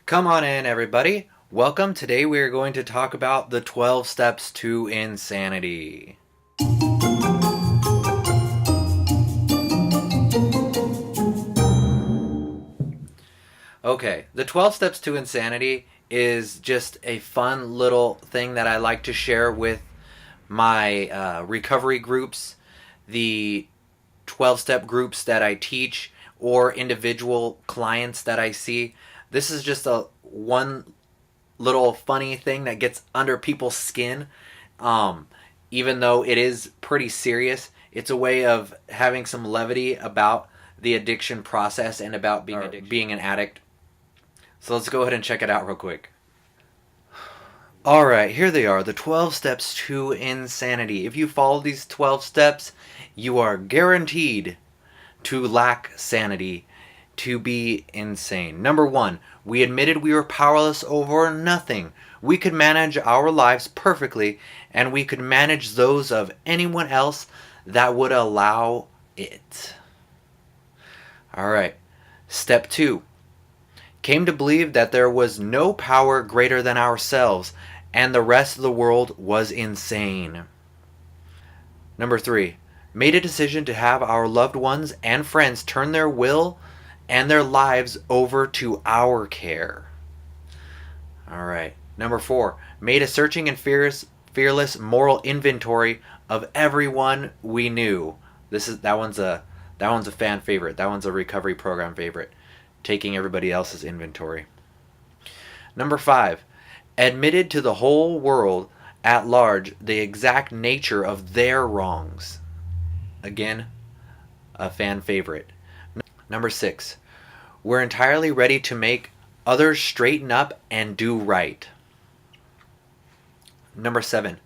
Come on in, everybody. Welcome. Today we are going to talk about the 12 steps to insanity. Okay, the 12 steps to insanity is just a fun little thing that I like to share with my recovery groups, the 12-step groups that I teach, or individual clients that I see. This is just a one little funny thing that gets under people's skin. Um, Even though it is pretty serious, it's a way of having some levity about the addiction process and about being an addict. So let's go ahead and check it out real quick. Alright, here they are, the 12 steps to insanity. If you follow these 12 steps, you are guaranteed to lack sanity, to be insane. Number 1, we admitted we were powerless over nothing. We could manage our lives perfectly, and we could manage those of anyone else that would allow it. Alright, step 2, came to believe that there was no power greater than ourselves, and the rest of the world was insane. Number 3, made a decision to have our loved ones and friends turn their will and their lives over to our care. Alright. Number 4, made a searching and fearless moral inventory of everyone we knew. That one's a fan favorite. That one's a recovery program favorite. Taking everybody else's inventory. Number 5, admitted to the whole world at large the exact nature of their wrongs. Again, a fan favorite. Number 6, we're entirely ready to make others straighten up and do right. Number 7,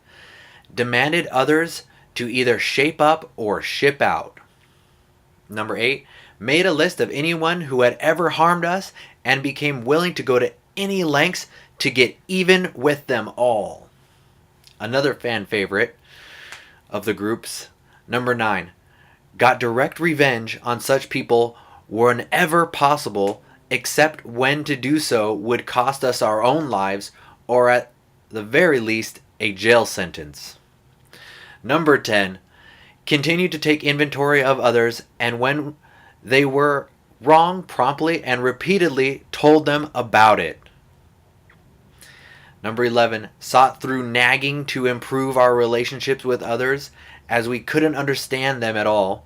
demanded others to either shape up or ship out. Number 8, made a list of anyone who had ever harmed us and became willing to go to any lengths to get even with them all. Another fan favorite of the groups. Number 9, got direct revenge on such people whenever possible, except when to do so would cost us our own lives, or at the very least, a jail sentence. Number 10, continued to take inventory of others, and when they were wrong, promptly and repeatedly told them about it. Number 11, sought through nagging to improve our relationships with others, as we couldn't understand them at all,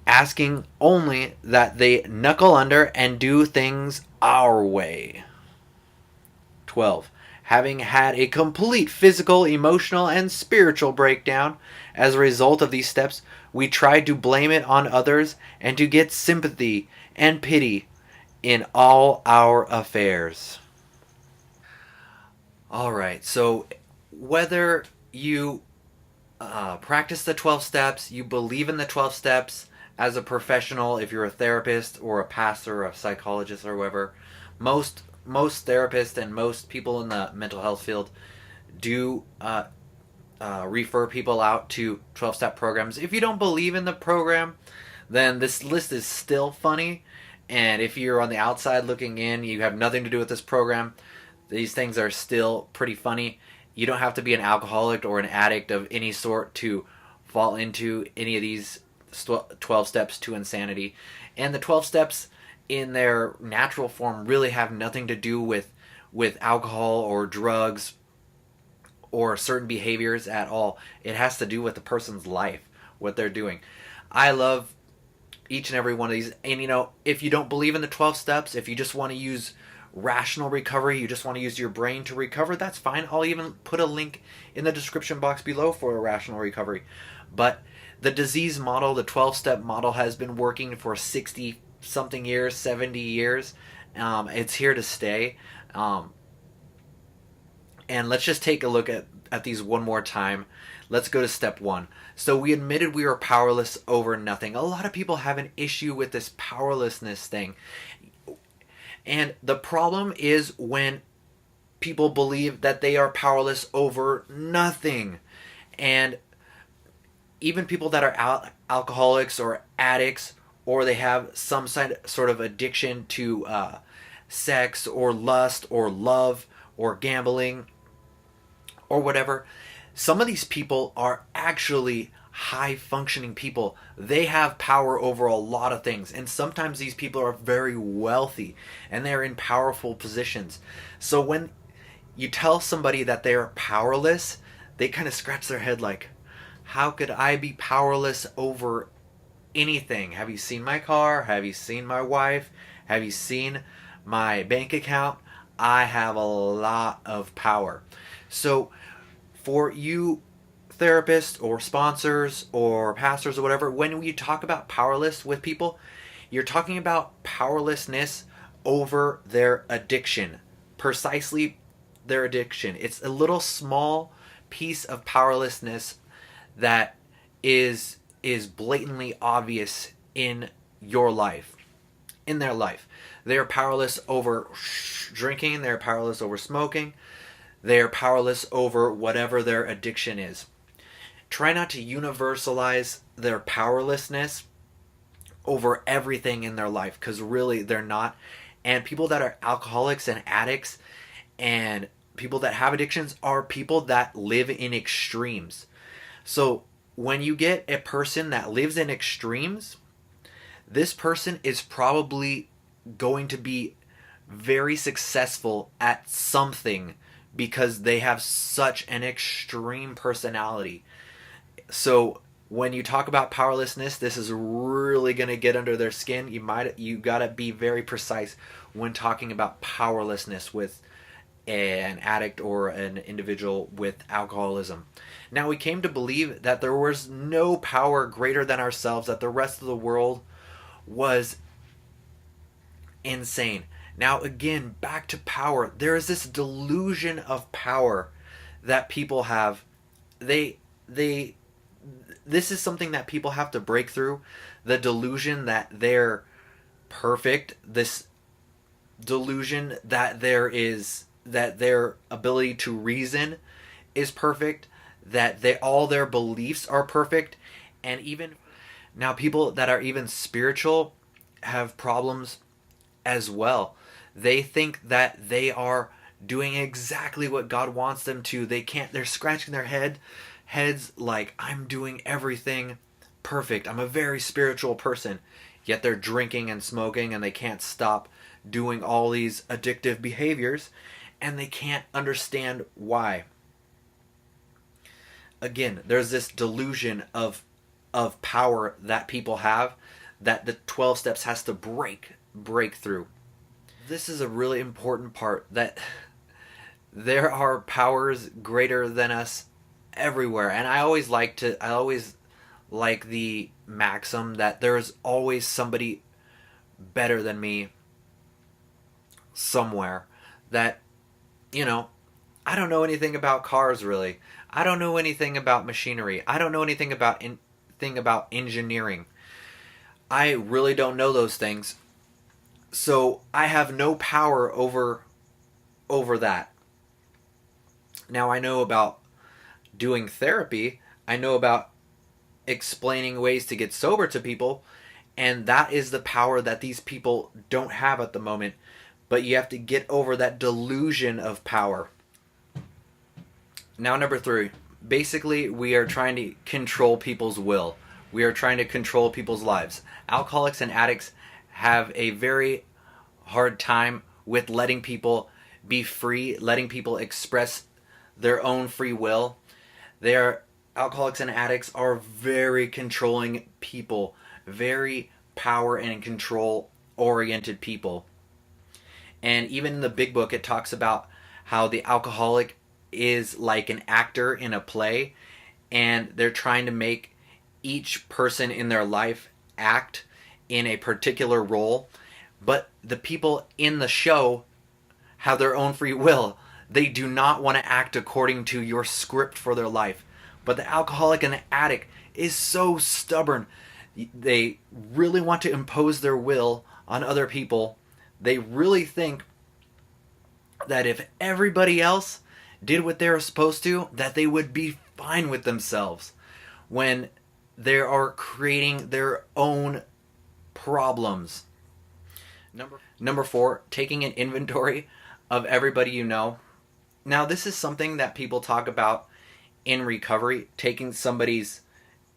asking only that they knuckle under and do things our way. 12, having had a complete physical, emotional, and spiritual breakdown as a result of these steps, we tried to blame it on others and to get sympathy and pity in all our affairs. Alright, so whether you practice the 12 steps, you believe in the 12 steps as a professional, if you're a therapist or a pastor or a psychologist or whoever, most therapists and most people in the mental health field do refer people out to 12-step programs. If you don't believe in the program, then this list is still funny, and if you're on the outside looking in, you have nothing to do with this program, these things are still pretty funny. You don't have to be an alcoholic or an addict of any sort to fall into any of these 12 steps to insanity. And the 12 steps in their natural form really have nothing to do with alcohol or drugs or certain behaviors at all. It has to do with the person's life, what they're doing. I love each and every one of these. And if you don't believe in the 12 steps, if you just want to use rational recovery, you just want to use your brain to recover, that's fine. I'll even put a link in the description box below for a rational recovery. But the disease model, the 12-step model, has been working for 60 something years, 70 years. It's here to stay. And let's just take a look at these one more time. Let's go to step 1. So we admitted we were powerless over nothing. A lot of people have an issue with this powerlessness thing. And the problem is when people believe that they are powerless over nothing. And even people that are alcoholics or addicts, or they have some sort of addiction to sex or lust or love or gambling or whatever. Some of these people are actually high functioning people. They have power over a lot of things. And sometimes these people are very wealthy and they're in powerful positions. So when you tell somebody that they're powerless, they kind of scratch their head like, how could I be powerless over anything? Have you seen my car? Have you seen my wife? Have you seen my bank account? I have a lot of power. So for you therapists or sponsors or pastors or whatever, when we talk about powerless with people, you're talking about powerlessness over their addiction. Precisely their addiction. It's a little small piece of powerlessness that is blatantly obvious in your life, in their life. They're powerless over drinking, they're powerless over smoking, they're powerless over whatever their addiction is. Try not to universalize their powerlessness over everything in their life, because really they're not. And people that are alcoholics and addicts and people that have addictions are people that live in extremes. So when you get a person that lives in extremes, this person is probably going to be very successful at something because they have such an extreme personality. So when you talk about powerlessness, this is really going to get under their skin. You got to be very precise when talking about powerlessness with an addict or an individual with alcoholism. Now, we came to believe that there was no power greater than ourselves, that the rest of the world was insane. Now, again, back to power. There is this delusion of power that people have. This is something that people have to break through. The delusion that they're perfect. This delusion that their ability to reason is perfect, that all their beliefs are perfect. And even now, people that are even spiritual have problems as well. They think that they are doing exactly what God wants them to. They're scratching their heads like, I'm doing everything perfect. I'm a very spiritual person. Yet they're drinking and smoking and they can't stop doing all these addictive behaviors and they can't understand why. Again, there's this delusion of power that people have that the 12 steps has to break through. This is a really important part, that there are powers greater than us everywhere. And I always like the maxim that there's always somebody better than me somewhere. That, I don't know anything about cars really. I don't know anything about machinery. I don't know anything about engineering. I really don't know those things. So I have no power over that. Now, I know about doing therapy. I know about explaining ways to get sober to people, and that is the power that these people don't have at the moment. But you have to get over that delusion of power. Now, number 3. Basically, we are trying to control people's will. We are trying to control people's lives. Alcoholics and addicts have a very hard time with letting people be free, letting people express their own free will. Alcoholics and addicts are very controlling people, very power and control oriented people. And even in the big book, it talks about how the alcoholic is like an actor in a play, and they're trying to make each person in their life act in a particular role. But the people in the show have their own free will. They do not want to act according to your script for their life. But the alcoholic and the addict is so stubborn. They really want to impose their will on other people. They really think that if everybody else did what they were supposed to, that they would be fine with themselves, when they are creating their own problems. Number 4, taking an inventory of everybody you know. Now, this is something that people talk about in recovery, taking somebody's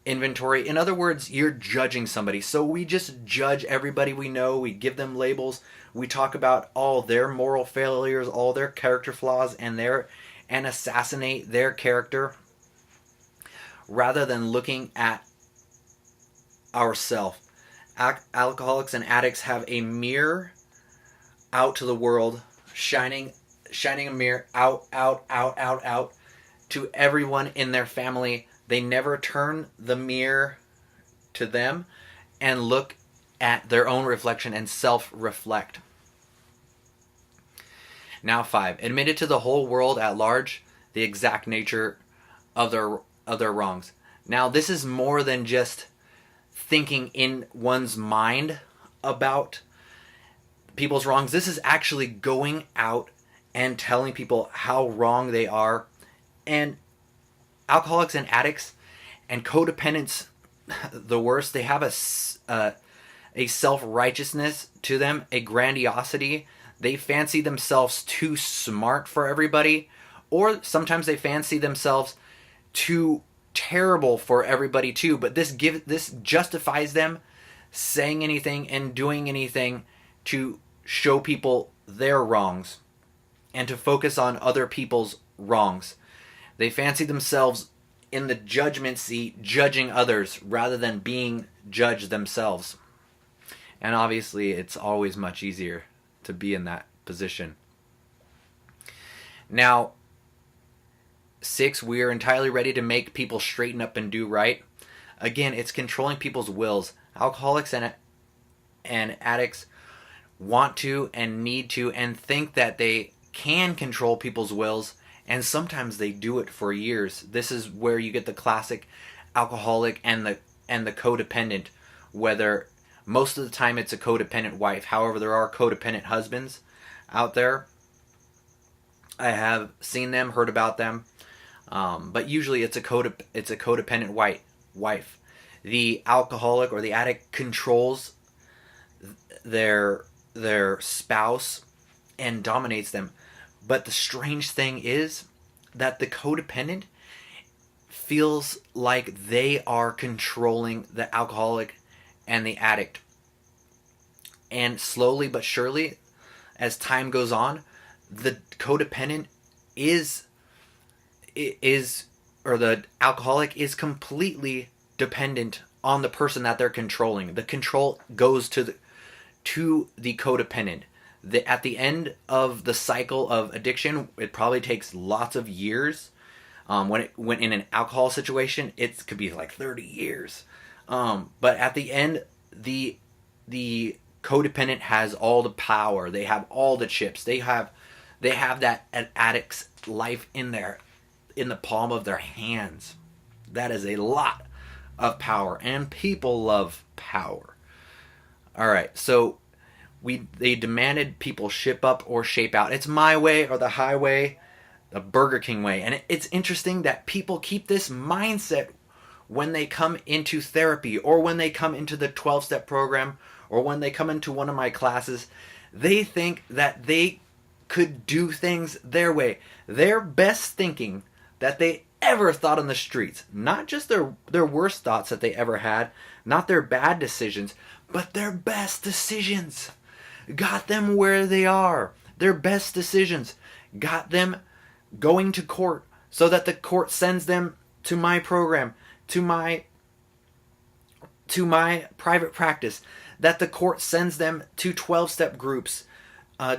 inventory. In other words, you're judging somebody. So we just judge everybody we know. We give them labels. We talk about all their moral failures, all their character flaws, and assassinate their character, rather than looking at ourselves. Alcoholics and addicts have a mirror out to the world, shining a mirror out to everyone in their family. They never turn the mirror to them and look at their own reflection and self-reflect. Now 5, admit it to the whole world at large the exact nature of their wrongs. Now, this is more than just thinking in one's mind about people's wrongs. This is actually going out and telling people how wrong they are. And alcoholics and addicts and codependents, the worst, they have a self-righteousness to them, a grandiosity. They fancy themselves too smart for everybody, or sometimes they fancy themselves too terrible for everybody too. But this justifies them saying anything and doing anything to show people their wrongs and to focus on other people's wrongs. They fancy themselves in the judgment seat, judging others rather than being judged themselves. And obviously, it's always much easier to be in that position. Now, 6, we are entirely ready to make people straighten up and do right. Again, it's controlling people's wills. Alcoholics and addicts want to and need to and think that they can control people's wills, and sometimes they do it for years. This is where you get the classic alcoholic and the codependent, whether most of the time it's a codependent wife. However, there are codependent husbands out there. I have seen them, heard about them, but usually it's a codependent wife. The alcoholic or the addict controls their spouse and dominates them. But the strange thing is that the codependent feels like they are controlling the alcoholic and the addict. And slowly but surely, as time goes on, the codependent or the alcoholic is completely dependent on the person that they're controlling. The control goes to the codependent. At the end of the cycle of addiction, it probably takes lots of years. When in an alcohol situation, it could be like 30 years. But at the end, the codependent has all the power. They have all the chips. They have that an addict's life in the palm of their hands. That is a lot of power, and people love power. All right, so they demanded people ship up or shape out. It's my way or the highway, the Burger King way. And it's interesting that people keep this mindset when they come into therapy or when they come into the 12-step program or when they come into one of my classes. They think that they could do things their way. Their best thinking that they ever thought on the streets. Not just their worst thoughts that they ever had, not their bad decisions, but their best decisions got them where they are. Their best decisions got them going to court so that the court sends them to my program, to my private practice, that the court sends them to 12-step groups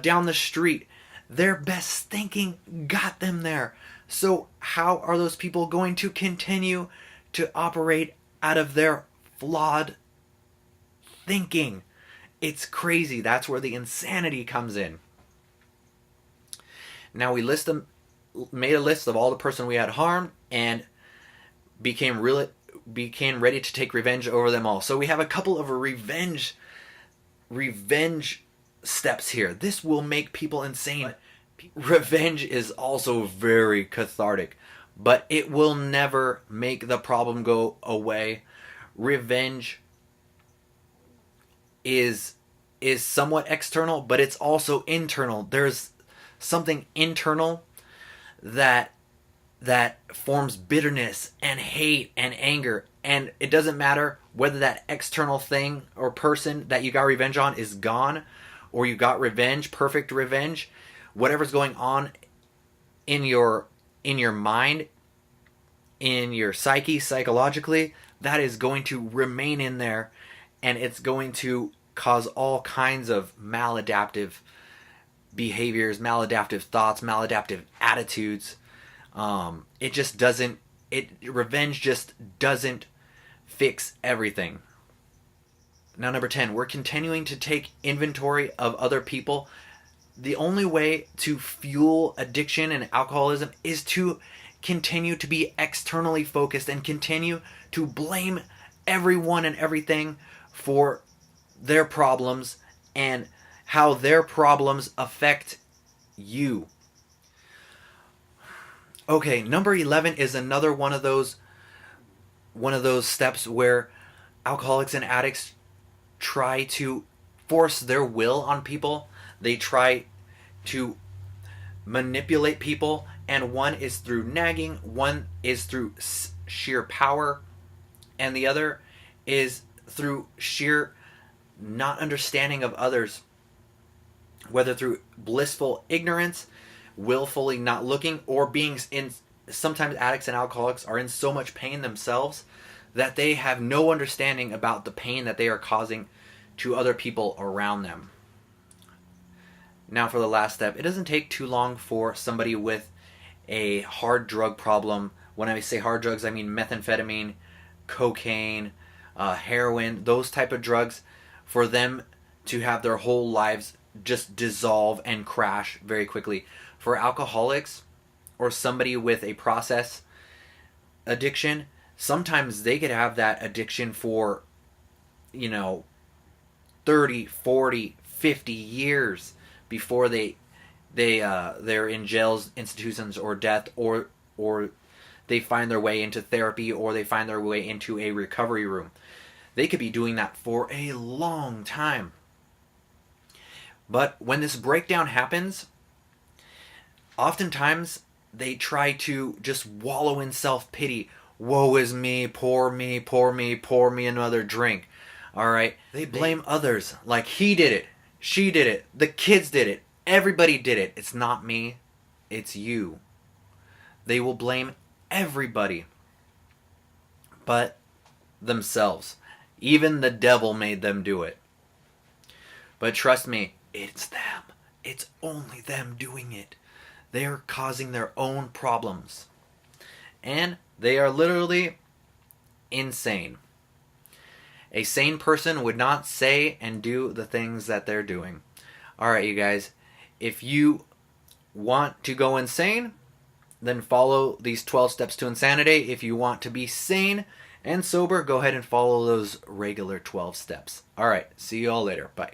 down the street. Their best thinking got them there. So how are those people going to continue to operate out of their flawed thinking? It's crazy. That's where the insanity comes in. Now we made a list of all the person we had harmed and became ready to take revenge over them all. So we have a couple of revenge steps here. This will make people insane. Revenge is also very cathartic, but it will never make the problem go away. Revenge is is somewhat external, but it's also internal. There's something internal that forms bitterness and hate and anger, and it doesn't matter whether that external thing or person that you got revenge on is gone, or you got revenge, perfect revenge. Whatever's going on in your mind, in your psyche, psychologically, that is going to remain in there, and it's going to cause all kinds of maladaptive behaviors, maladaptive thoughts, maladaptive attitudes. It just doesn't. Revenge just doesn't fix everything. Now, number 10, we're continuing to take inventory of other people. The only way to fuel addiction and alcoholism is to continue to be externally focused and continue to blame everyone and everything for their problems and how their problems affect you. Okay, number 11 is another one of those steps where alcoholics and addicts try to force their will on people. They try to manipulate people, and one is through nagging, one is through sheer power, and the other is through sheer not understanding of others, whether through blissful ignorance, willfully not looking, or being in. Sometimes addicts and alcoholics are in so much pain themselves that they have no understanding about the pain that they are causing to other people around them. Now for the last step, it doesn't take too long for somebody with a hard drug problem. When I say hard drugs, I mean methamphetamine, cocaine, heroin, those type of drugs, for them to have their whole lives just dissolve and crash very quickly. For alcoholics or somebody with a process addiction, sometimes they could have that addiction for 30, 40, 50 years before they're in jails, institutions, or death, or they find their way into therapy, or they find their way into a recovery room. They could be doing that for a long time. But when this breakdown happens, oftentimes they try to just wallow in self-pity. Woe is me, pour me, pour me, pour me another drink. Alright? They blame others, like he did it, she did it, the kids did it, everybody did it. It's not me, it's you. They will blame everybody but themselves. Even the devil made them do it. But trust me, it's them. It's only them doing it. They are causing their own problems. And they are literally insane. A sane person would not say and do the things that they're doing. Alright, you guys. If you want to go insane, then follow these 12 steps to insanity. If you want to be sane and sober, go ahead and follow those regular 12 steps. Alright, see you all later. Bye.